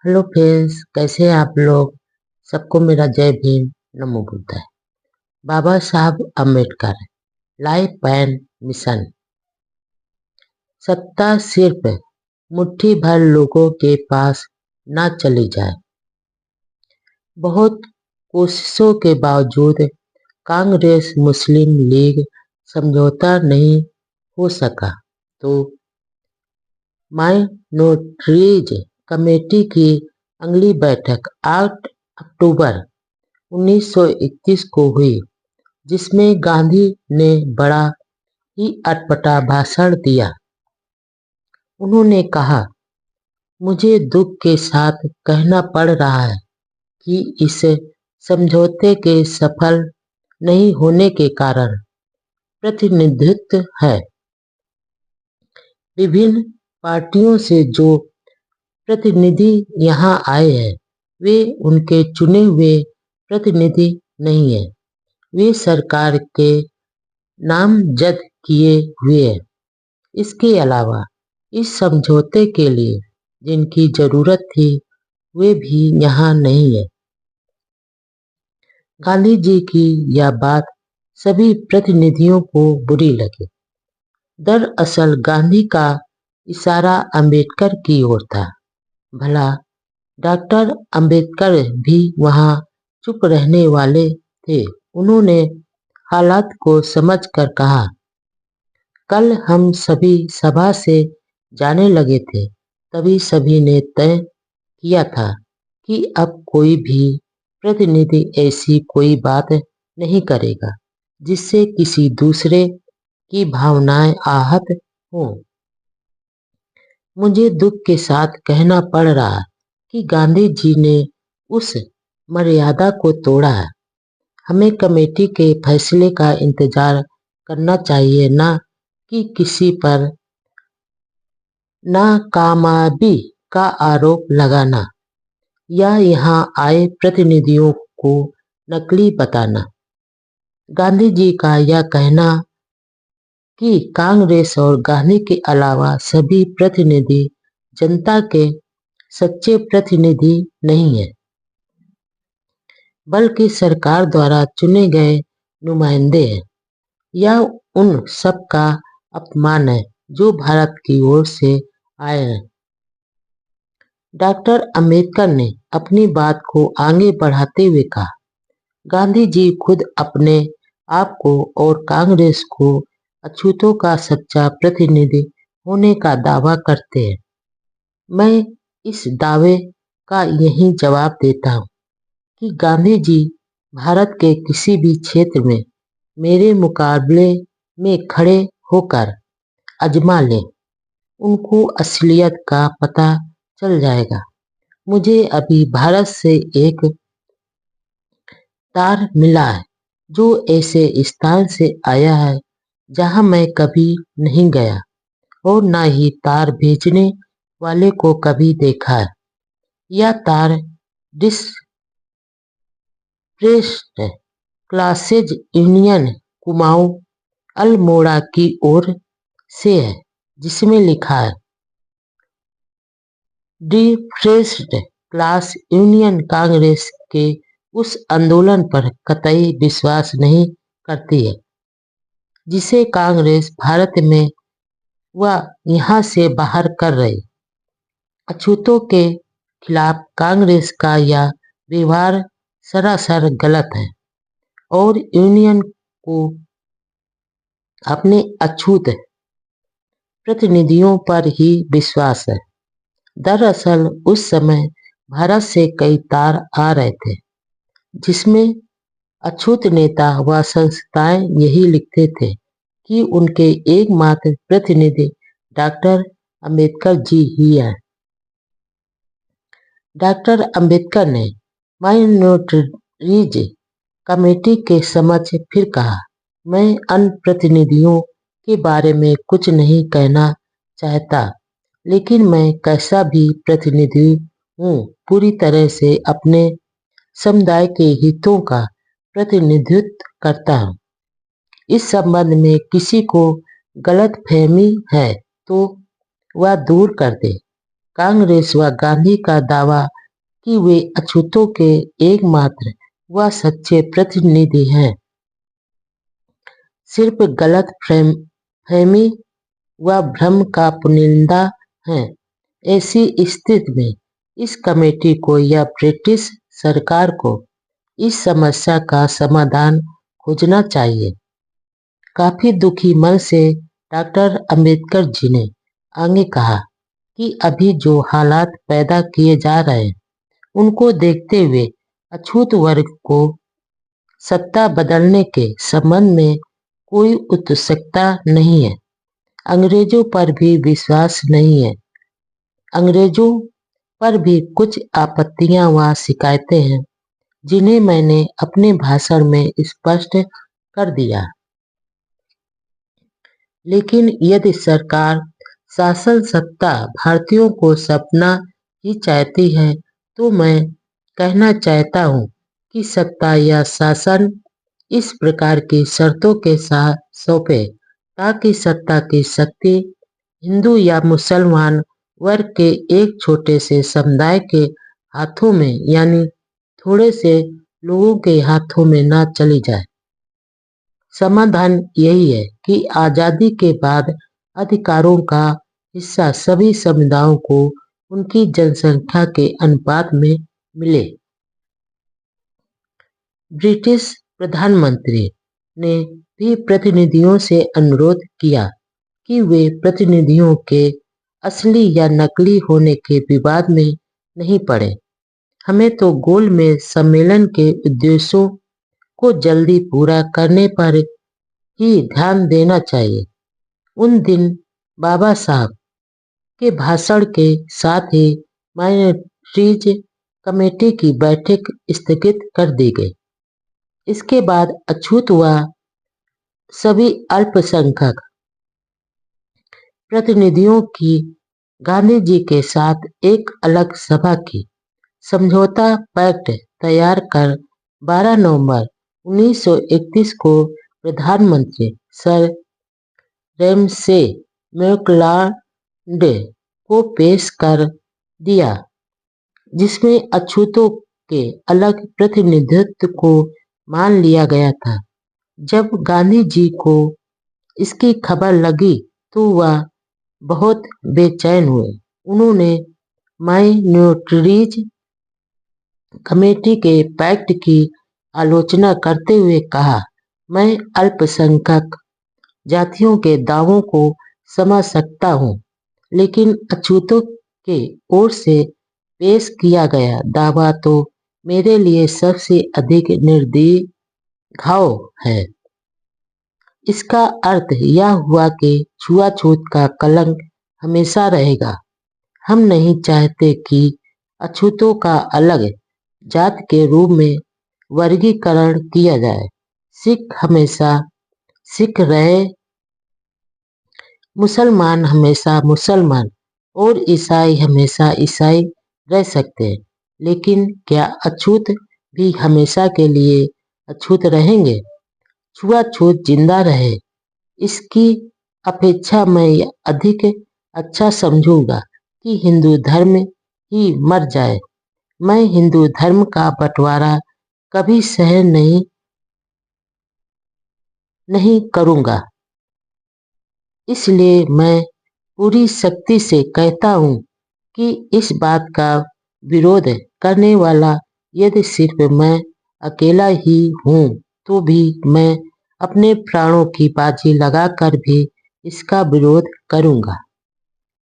Hello friends, कैसे हैं आप लोग। सबको मेरा जय भीम, नमो बुद्धाय। बाबा Saheb Ambedkar life and mission. सत्ता सिर्फ मुट्ठी भर लोगों के पास ना चली जाए। बहुत कोशिशों के बावजूद कांग्रेस मुस्लिम लीग समझौता नहीं हो सका तो माइनॉरिटीज कमेटी की अगली बैठक 8 अक्टूबर 1921 को हुई, जिसमें गांधी ने बड़ा ही अटपटा भाषण दिया। उन्होंने कहा, मुझे दुख के साथ कहना पड़ रहा है कि इस समझौते के सफल नहीं होने के कारण प्रतिनिधित्व है। विभिन्न पार्टियों से जो प्रतिनिधि यहाँ आए हैं, वे उनके चुने हुए प्रतिनिधि नहीं है। वे सरकार के नामजद किए हुए हैं। इसके अलावा इस समझौते के लिए जिनकी जरूरत थी, वे भी यहाँ नहीं है। गांधी जी की यह बात सभी प्रतिनिधियों को बुरी लगी। दरअसल गांधी का इशारा अंबेडकर की ओर था। भला डॉक्टर अंबेडकर भी वहां चुप रहने वाले थे। उन्होंने हालात को समझकर कहा, कल हम सभी सभा से जाने लगे थे, तभी सभी ने तय किया था कि अब कोई भी प्रतिनिधि ऐसी कोई बात नहीं करेगा जिससे किसी दूसरे की भावनाएं आहत हों। मुझे दुख के साथ कहना पड़ रहा कि गांधी जी ने उस मर्यादा को तोड़ा है। हमें कमेटी के फैसले का इंतजार करना चाहिए, ना कि किसी पर नाकामयाबी का आरोप लगाना या यहाँ आए प्रतिनिधियों को नकली बताना। गांधी जी का यह कहना कि कांग्रेस और गांधी के अलावा सभी प्रतिनिधि जनता के सच्चे प्रतिनिधि नहीं है, बल्कि सरकार द्वारा चुने गए नुमाइंदे हैं। यह उन सब का अपमान है जो भारत की ओर से आए हैं। डॉक्टर अंबेडकर ने अपनी बात को आगे बढ़ाते हुए कहा, गांधी जी खुद अपने आप को और कांग्रेस को अछूतों का सच्चा प्रतिनिधि होने का दावा करते हैं। मैं इस दावे का यही जवाब देता हूँ कि गांधी जी भारत के किसी भी क्षेत्र में मेरे मुकाबले में खड़े होकर आजमा लें, उनको असलियत का पता चल जाएगा। मुझे अभी भारत से एक तार मिला है जो ऐसे स्थान से आया है जहां मैं कभी नहीं गया और ना ही तार भेजने वाले को कभी देखा है। यह तार depressed classes union Kumaon Almora की ओर से है, जिसमें लिखा है, डिप्रेस्ड क्लास यूनियन कांग्रेस के उस आंदोलन पर कतई विश्वास नहीं करती है जिसे कांग्रेस भारत में व यहाँ से बाहर कर रही। अछूतों के खिलाफ कांग्रेस का यह व्यवहार सरासर गलत है और यूनियन को अपने अछूत प्रतिनिधियों पर ही विश्वास है। दरअसल उस समय भारत से कई तार आ रहे थे, जिसमें अछूत नेता व संस्थाएं यही लिखते थे कि उनके एकमात्र प्रतिनिधि डॉक्टर अंबेडकर जी ही हैं। डॉक्टर अंबेडकर ने माइनॉरिटीज कमेटी के समक्ष फिर कहा, मैं अन्य प्रतिनिधियों के बारे में कुछ नहीं कहना चाहता, लेकिन मैं कैसा भी प्रतिनिधि हूँ, पूरी तरह से अपने समुदाय के हितों का प्रतिनिधित्व करता हूँ। इस संबंध में किसी को गलतफहमी है तो वह दूर कर दे। कांग्रेस व गांधी का दावा कि वे अछूतों के एकमात्र व सच्चे प्रतिनिधि हैं सिर्फ गलत फहमी व भ्रम का पुनिंदा है। ऐसी स्थिति में इस कमेटी को या ब्रिटिश सरकार को इस समस्या का समाधान खोजना चाहिए। काफी दुखी मन से डॉक्टर अंबेडकर जी ने आगे कहा कि अभी जो हालात पैदा किए जा रहे हैं उनको देखते हुए अछूत वर्ग को सत्ता बदलने के संबंध में कोई उत्सुकता नहीं है। अंग्रेजों पर भी विश्वास नहीं है। अंग्रेजों पर भी कुछ आपत्तियां व शिकायतें हैं जिन्हें मैंने अपने भाषण में स्पष्ट कर दिया। लेकिन यदि सरकार शासन सत्ता भारतीयों को सपना ही चाहती है तो मैं कहना चाहता हूँ कि सत्ता या शासन इस प्रकार की शर्तों के साथ सौंपे ताकि सत्ता की शक्ति हिंदू या मुसलमान वर्ग के एक छोटे से समुदाय के हाथों में यानी थोड़े से लोगों के हाथों में न चली जाए। समाधान यही है कि आजादी के बाद अधिकारों का हिस्सा सभी समुदायों को उनकी जनसंख्या के अनुपात में मिले। ब्रिटिश प्रधानमंत्री ने भी प्रतिनिधियों से अनुरोध किया कि वे प्रतिनिधियों के असली या नकली होने के विवाद में नहीं पड़े। हमें तो गोलमेज सम्मेलन के उद्देश्यों को जल्दी पूरा करने पर ही ध्यान देना चाहिए। उन दिन बाबा साहब के भाषण के साथ ही माइनॉरिटीज कमेटी की बैठक स्थगित कर दी गई। इसके बाद अछूत व सभी अल्पसंख्यक प्रतिनिधियों की गांधी जी के साथ एक अलग सभा की समझौता पैक्ट तैयार कर 12 नवंबर 1931 को प्रधानमंत्री सर रेमसे मैकलॉड को पेश कर दिया, जिसमें अछूतों के अलग प्रतिनिधित्व को मान लिया गया था। जब गांधी जी को इसकी खबर लगी तो वह बहुत बेचैन हुए। उन्होंने माइनॉरिटीज कमेटी के पैक्ट की आलोचना करते हुए कहा, मैं अल्पसंख्यक जातियों के दावों को समझ सकता हूँ, लेकिन अछूतों के ओर से पेश किया गया दावा तो मेरे लिए सबसे अधिक निर्दयी है। इसका अर्थ यह हुआ कि छुआछूत का कलंक हमेशा रहेगा। हम नहीं चाहते कि अछूतों का अलग जात के रूप में वर्गीकरण किया जाए। सिख हमेशा सिख रहे, मुसलमान हमेशा मुसलमान और ईसाई हमेशा ईसाई रह सकते हैं, लेकिन क्या अछूत भी हमेशा के लिए अछूत रहेंगे? छुआछूत जिंदा रहे, इसकी अपेक्षा मैं अधिक अच्छा समझूंगा कि हिंदू धर्म ही मर जाए। मैं हिंदू धर्म का बंटवारा कभी सहन नहीं करूंगा। इसलिए मैं पूरी शक्ति से कहता हूँ कि इस बात का विरोध करने वाला यदि सिर्फ मैं अकेला ही हूँ तो भी मैं अपने प्राणों की बाजी लगाकर भी इसका विरोध करूंगा।